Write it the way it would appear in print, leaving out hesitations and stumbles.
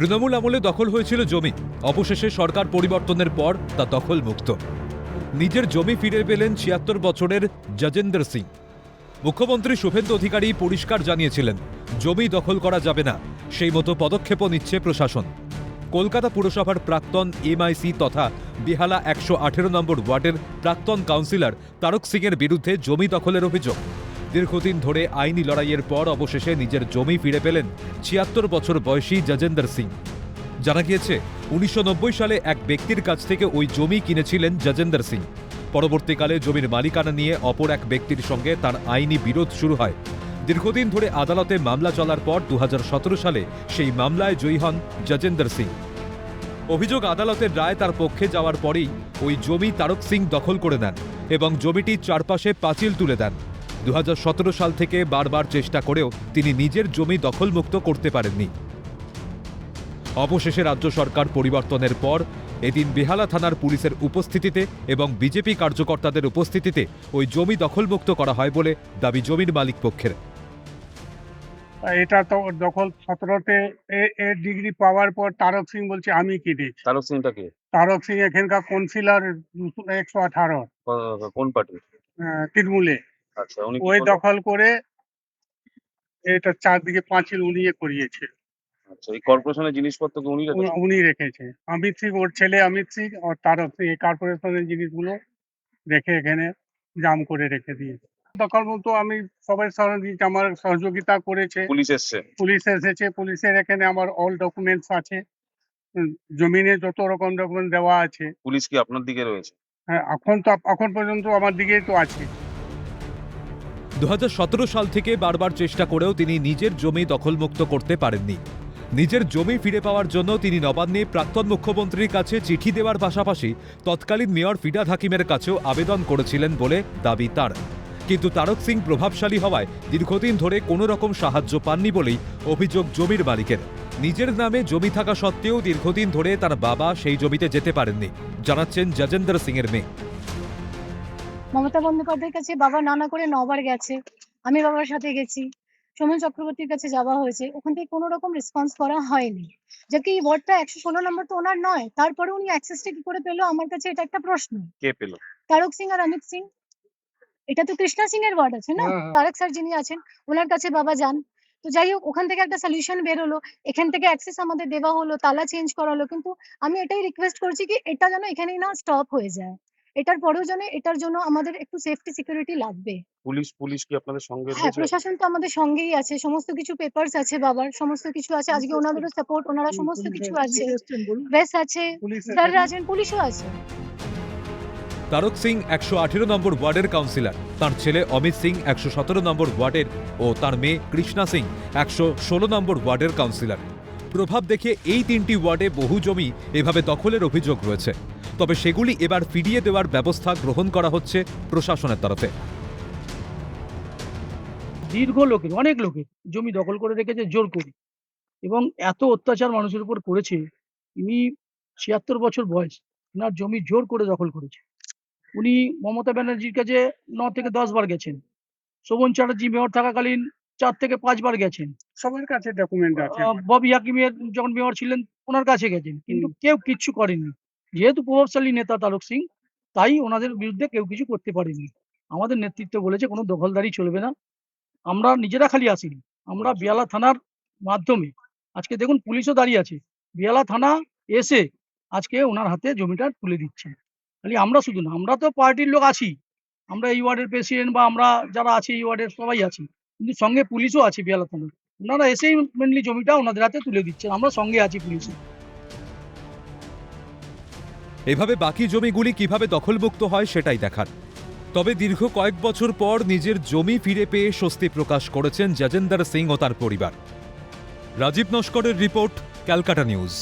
তৃণমূল আমলে দখল হয়েছিল জমি, অবশেষে সরকার পরিবর্তনের পর তা দখল মুক্ত। নিজের জমি ফিরে পেলেন ৭৬ বছরের যজেন্দ্র সিং। মুখ্যমন্ত্রী শুভেন্দু অধিকারী পরিষ্কার জানিয়েছিলেন জমি দখল করা যাবে না, সেই মতো পদক্ষেপও নিচ্ছে প্রশাসন। কলকাতা পুরসভার প্রাক্তন এমআইসি তথা বেহালা ১১৮ নম্বর ওয়ার্ডের প্রাক্তন কাউন্সিলর তারক সিংয়ের বিরুদ্ধে জমি দখলের অভিযোগ। দীর্ঘদিন ধরে আইনি লড়াইয়ের পর অবশেষে নিজের জমি ফিরে পেলেন ৭৬ বছর বয়সী যজেন্দ্র সিং। জানা গিয়েছে ১৯৯০ সালে এক ব্যক্তির কাছ থেকে ওই জমি কিনেছিলেন যজেন্দ্র সিং। পরবর্তীকালে জমির মালিকানা নিয়ে অপর এক ব্যক্তির সঙ্গে তার আইনি বিরোধ শুরু হয়। দীর্ঘদিন ধরে আদালতে মামলা চলার পর ২০১৭ সালে সেই মামলায় জয়ী হন যজেন্দ্র সিং। অভিযোগ আদালতের রায় তার পক্ষে যাওয়ার পরেই ওই জমি তারক সিং দখল করে নেন এবং জমিটির চারপাশে পাঁচিল তুলে দেন। ২০১৭ সাল থেকে বারবার চেষ্টা করেও তিনি নিজের জমি দখলমুক্ত করতে পারেননি। অবশেষে রাজ্য সরকার পরিবর্তনের পর এদিন বেহালা থানার পুলিশের উপস্থিতিতে এবং বিজেপি কার্যকর্তাদের উপস্থিতিতে ওই জমি দখলমুক্ত করা হয় বলে দাবি জমির মালিক পক্ষের। এটা তো দখল ১৭তে এর ডিগ্রি পাওয়ার পর তারক সিং বলছে আমি কিনেছি। তারক সিংটা কে? তারক সিং এখানকার কাউন্সিলর ১১৮ কোন পার্টি? তৃণমূলে। আচ্ছা, উনি ওই দখল করে এটা চারদিকে পাঁচিল উনিয়ে করিয়েছে। আচ্ছা, এই কর্পোরেশনের জিনিসপত্রকে উনি রেখেছেন? উনি রেখেছে। অমিত সিং, ওর ছেলে অমিত সিং আর তারক সিং এই কর্পোরেশনের জিনিসগুলো রেখে এখানে জাম করে রেখে দিয়েছে। দখল মতো আমি সবাই সহযোগী আমার সহযোগিতা করেছে। পুলিশ এসছে? পুলিশ এসেছে, পুলিশের এখানে আমার অল ডকুমেন্টস আছে, জমিনে যত রকম ডকুমেন্ট দেওয়া আছে। পুলিশ কি আপনার দিকে রয়েছে? হ্যাঁ, এখন পর্যন্ত আমার দিকেই তো আছে। ২০১৭ সাল থেকে বারবার চেষ্টা করেও তিনি নিজের জমি দখলমুক্ত করতে পারেননি। নিজের জমি ফিরে পাওয়ার জন্য তিনি নবান্নে প্রাক্তন মুখ্যমন্ত্রীর কাছে চিঠি দেওয়ার পাশাপাশি তৎকালীন মেয়র ফিরহাদ হাকিমের কাছেও আবেদন করেছিলেন বলে দাবি তার। কিন্তু তারক সিং প্রভাবশালী হওয়ায় দীর্ঘদিন ধরে কোনো রকম সাহায্য পাননি বলেই অভিযোগ জমির মালিকের। নিজের নামে জমি থাকা সত্ত্বেও দীর্ঘদিন ধরে তার বাবা সেই জমিতে যেতে পারেননি, জানাচ্ছেন যজেন্দ্র সিংয়ের মেয়ে। মমতা বন্দ্যোপাধ্যায়ের কাছে বাবা নানা করে ৯ বার গেছে, আমি বাবার সাথে গেছি, সৌমেন চক্রবর্তীর কাছে যাওয়া হয়েছে, ওখান থেকে কোনো রকম রেসপন্স করা হয়নি। যাকে এই ওয়ার্ডটা ১১৬ নম্বর তো ওনার নয়, তারপরে উনি অ্যাক্সেসটা কি করে পেলো আমার কাছে এটা একটা প্রশ্ন। কে পেল? তারক সিং আর অমিত সিং। এটা তো কৃষ্ণা সিং এর ওয়ার্ড আছে না, তারক স্যার যিনি আছেন ওনার কাছে বাবা যান। তো যাই হোক, ওখান থেকে একটা সলিউশন বের হলো, এখান থেকে অ্যাক্সেস আমাদের দেওয়া হলো, তালা চেঞ্জ করা হলো। কিন্তু আমি এটাই রিকোয়েস্ট করছি কি এটা যেন এখানেই না স্টপ হয়ে যায়, এটার পরেও যেন এটার জন্য আমাদের একটু সেফটি সিকিউরিটি লাগবে। পুলিশ কি আপনাদের সঙ্গে হ্যাঁ, রয়েছে? প্রশাসন তো আমাদের সঙ্গেই আছে, সমস্ত কিছু পেপারস আছে বাবার, সমস্ত কিছু আছে। আজকে ওনাদেরও সাপোর্ট, ওনারা সমস্ত কিছু আছে, প্রেস আছে, স্যাররা আছেন, পুলিশও আছে। তারক সিং ১১৮ নম্বর ওয়ার্ডের কাউন্সিলর, তার ছেলে অমিত সিং ১১৭ নম্বর ওয়ার্ডের ও তার মেয়ে কৃষ্ণা সিং ১১৬ নম্বর ওয়ার্ডের কাউন্সিলর। প্রভাব দেখে এই ৩টি ওয়ার্ডে বহু জমি এভাবে দখলের অভিযোগ রয়েছে, তবে সেগুলি এবার ফিরিয়ে দেওয়ার ব্যবস্থা গ্রহণ করা হচ্ছে প্রশাসনের তরফে। অনেক লোকের জমি দখল করে রেখেছে জোর করে, এবং এত অত্যাচার মানুষের উপর করেছে। ইনি ৭৬ বছর বয়স, ওনার জমি জোর করে দখল করেছে। উনি মমতা ব্যানার্জির কাছে ৯ থেকে ১০ বার গেছেন, শোভন চ্যাটার্জি মেয়র থাকাকালীন ৪ থেকে ৫ বার গেছেন, সবার কাছে ডকুমেন্ট আছে। ববি হাকিমের যখন মেয়র ছিলেন ওনার কাছে গেছেন, কিন্তু কেউ কিচ্ছু করেননি। যেহেতু প্রভাবশালী নেতা তারক সিং, তাই ওনাদের বিরুদ্ধে কেউ কিছু করতে পারেনি। আমাদের নেতৃত্ব বলেছে কোনো দখলদারি চলবে না। আমরা নিজেরা খালি আসিনি, আমরা বেহালা থানার মাধ্যমে আজকে দেখুন পুলিশও দাঁড়িয়ে আছে, বেহালা থানা এসে আজকে ওনার হাতে জমিটা তুলে দিচ্ছে। খালি আমরা শুধু না, আমরা তো পার্টির লোক আছি, আমরা এই ওয়ার্ডের প্রেসিডেন্ট বা আমরা যারা আছি এই ওয়ার্ডের সবাই আছি, কিন্তু সঙ্গে পুলিশও আছে বেহালা থানা। ওনারা এসেই মেনলি জমিটা ওনাদের হাতে তুলে দিচ্ছেন, আমরা সঙ্গে আছি পুলিশে। এভাবে বাকি জমিগুলি কিভাবে দখলমুক্ত হয় সেটাই দেখার। তবে দীর্ঘ কয়েক বছর পর নিজের জমি ফিরে পেয়ে স্বস্তি প্রকাশ করেছেন যজেন্দ্র সিং ও তার পরিবার। রাজীব নস্করের রিপোর্ট, ক্যালকাটা নিউজ।